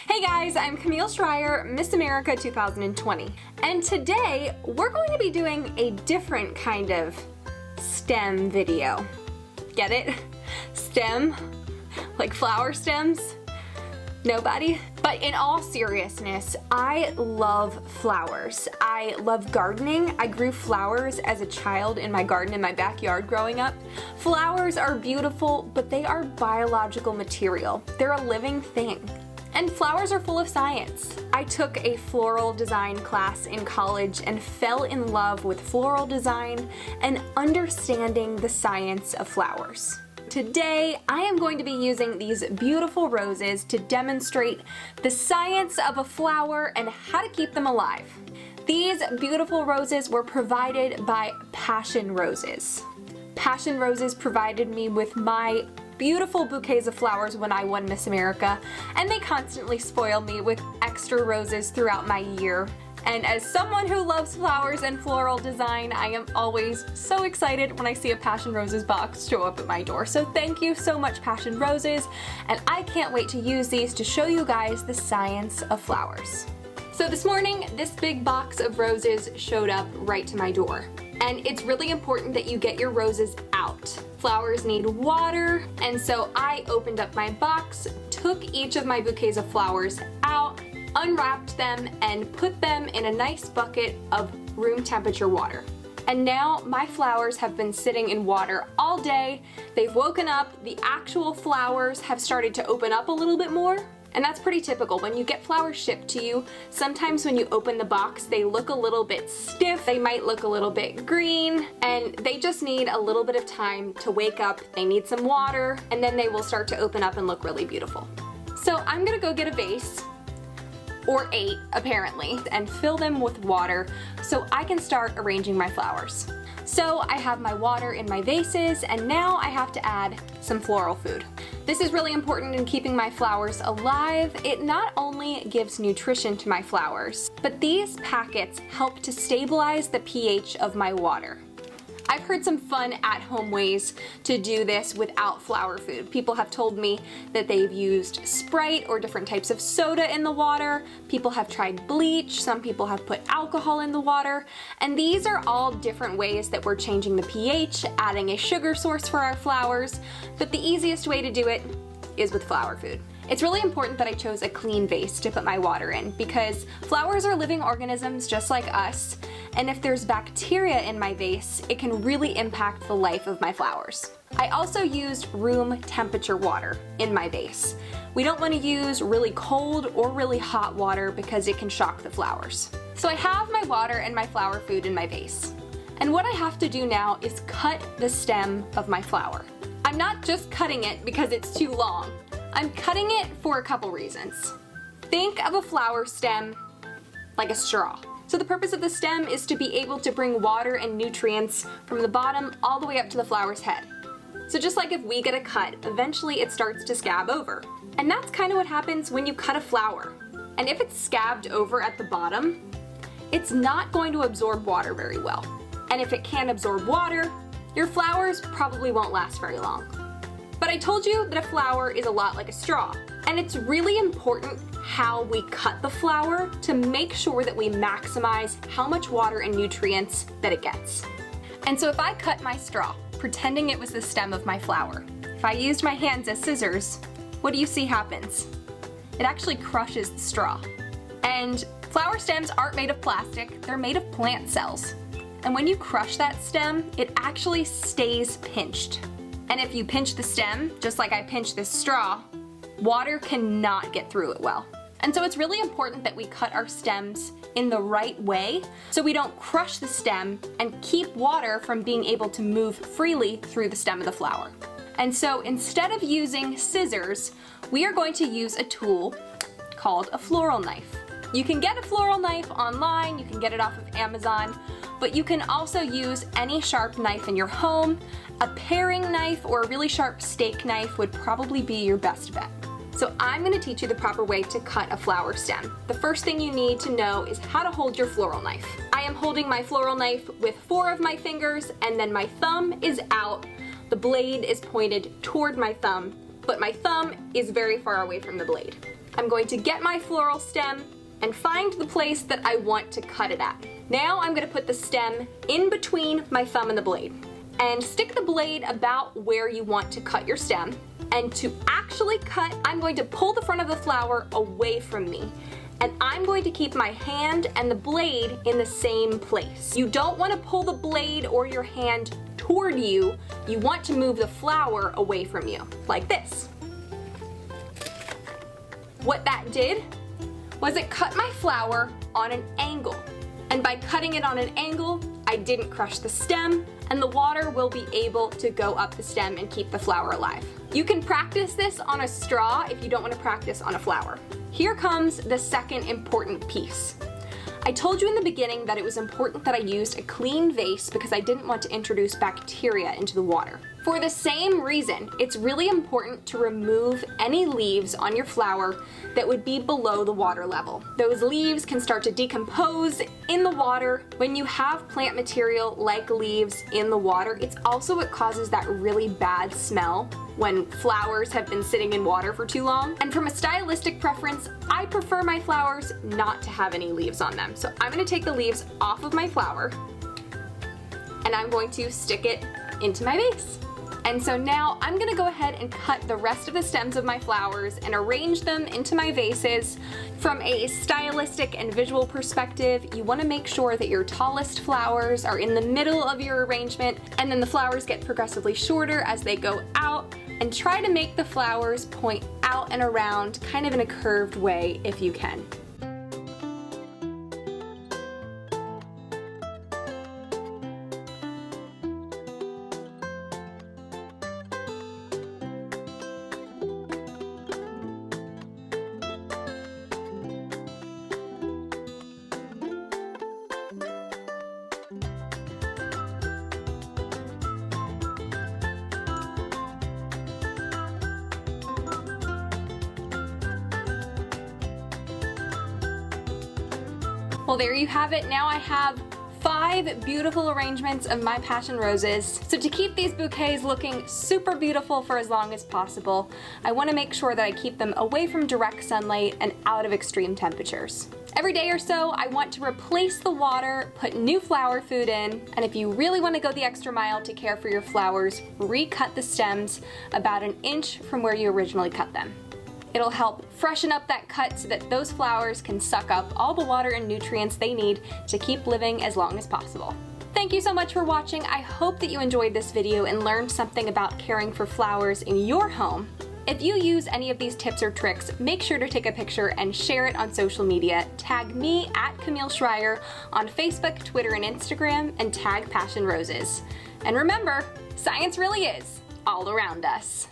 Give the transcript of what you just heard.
Hey guys, I'm Camille Schrier, Miss America 2020, and today we're going to be doing a different kind of STEM video. Get it? STEM? Like flower stems? Nobody? But in all seriousness, I love flowers. I love gardening. I grew flowers as a child in my garden in my backyard growing up. Flowers are beautiful, but they are biological material. They're a living thing. And flowers are full of science. I took a floral design class in college and fell in love with floral design and understanding the science of flowers. Today, I am going to be using these beautiful roses to demonstrate the science of a flower and how to keep them alive. These beautiful roses were provided by Passion Roses. Passion Roses provided me with my beautiful bouquets of flowers when I won Miss America, and they constantly spoil me with extra roses throughout my year. And as someone who loves flowers and floral design, I am always so excited when I see a Passion Roses box show up at my door. So thank you so much, Passion Roses, and I can't wait to use these to show you guys the science of flowers. So this morning, this big box of roses showed up right to my door. And it's really important that you get your roses out. Flowers need water, and so I opened up my box, took each of my bouquets of flowers out, unwrapped them, and put them in a nice bucket of room temperature water. And now my flowers have been sitting in water all day. They've woken up, the actual flowers have started to open up a little bit more. And that's pretty typical. When you get flowers shipped to you, sometimes when you open the box, they look a little bit stiff, they might look a little bit green, and they just need a little bit of time to wake up. They need some water, and then they will start to open up and look really beautiful. So I'm gonna go get a vase, or 8 apparently, and fill them with water so I can start arranging my flowers. So I have my water in my vases, and now I have to add some floral food. This is really important in keeping my flowers alive. It not only gives nutrition to my flowers, but these packets help to stabilize the pH of my water. I've heard some fun at-home ways to do this without flower food. People have told me that they've used Sprite or different types of soda in the water. People have tried bleach. Some people have put alcohol in the water. And these are all different ways that we're changing the pH, adding a sugar source for our flowers. But the easiest way to do it is with flower food. It's really important that I chose a clean vase to put my water in because flowers are living organisms just like us, and if there's bacteria in my vase, it can really impact the life of my flowers. I also used room temperature water in my vase. We don't want to use really cold or really hot water because it can shock the flowers. So I have my water and my flower food in my vase. And what I have to do now is cut the stem of my flower. I'm not just cutting it because it's too long. I'm cutting it for a couple reasons. Think of a flower stem like a straw. So the purpose of the stem is to be able to bring water and nutrients from the bottom all the way up to the flower's head. So just like if we get a cut, eventually it starts to scab over. And that's kind of what happens when you cut a flower. And if it's scabbed over at the bottom, it's not going to absorb water very well. And if it can't absorb water, your flowers probably won't last very long. But I told you that a flower is a lot like a straw, and it's really important how we cut the flower to make sure that we maximize how much water and nutrients that it gets. And so if I cut my straw, pretending it was the stem of my flower, if I used my hands as scissors, what do you see happens? It actually crushes the straw. And flower stems aren't made of plastic, they're made of plant cells. And when you crush that stem, it actually stays pinched. And if you pinch the stem, just like I pinched this straw, water cannot get through it well. And so it's really important that we cut our stems in the right way so we don't crush the stem and keep water from being able to move freely through the stem of the flower. And so instead of using scissors, we are going to use a tool called a floral knife. You can get a floral knife online, you can get it off of Amazon, but you can also use any sharp knife in your home. A paring knife or a really sharp steak knife would probably be your best bet. So I'm going to teach you the proper way to cut a flower stem. The first thing you need to know is how to hold your floral knife. I am holding my floral knife with 4 of my fingers, and then my thumb is out. The blade is pointed toward my thumb, but my thumb is very far away from the blade. I'm going to get my floral stem and find the place that I want to cut it at. Now I'm going to put the stem in between my thumb and the blade and stick the blade about where you want to cut your stem. And to actually cut, I'm going to pull the front of the flower away from me. And I'm going to keep my hand and the blade in the same place. You don't want to pull the blade or your hand toward you. You want to move the flower away from you, like this. What that did was it cut my flower on an angle. And by cutting it on an angle, I didn't crush the stem, and the water will be able to go up the stem and keep the flower alive. You can practice this on a straw if you don't want to practice on a flower. Here comes the second important piece. I told you in the beginning that it was important that I used a clean vase because I didn't want to introduce bacteria into the water. For the same reason, it's really important to remove any leaves on your flower that would be below the water level. Those leaves can start to decompose in the water. When you have plant material like leaves in the water, it's also what causes that really bad smell when flowers have been sitting in water for too long. And from a stylistic preference, I prefer my flowers not to have any leaves on them. So I'm going to take the leaves off of my flower and I'm going to stick it into my vase. And so now I'm gonna go ahead and cut the rest of the stems of my flowers and arrange them into my vases. From a stylistic and visual perspective, you wanna make sure that your tallest flowers are in the middle of your arrangement, and then the flowers get progressively shorter as they go out, and try to make the flowers point out and around kind of in a curved way if you can. Well, there you have it. Now I have 5 beautiful arrangements of my passion roses. So to keep these bouquets looking super beautiful for as long as possible, I want to make sure that I keep them away from direct sunlight and out of extreme temperatures. Every day or so, I want to replace the water, put new flower food in, and if you really want to go the extra mile to care for your flowers, recut the stems about 1 inch from where you originally cut them. It'll help freshen up that cut so that those flowers can suck up all the water and nutrients they need to keep living as long as possible. Thank you so much for watching. I hope that you enjoyed this video and learned something about caring for flowers in your home. If you use any of these tips or tricks, make sure to take a picture and share it on social media. Tag me at Camille Schrier on Facebook, Twitter, and Instagram, and tag Passion Roses. And remember, science really is all around us.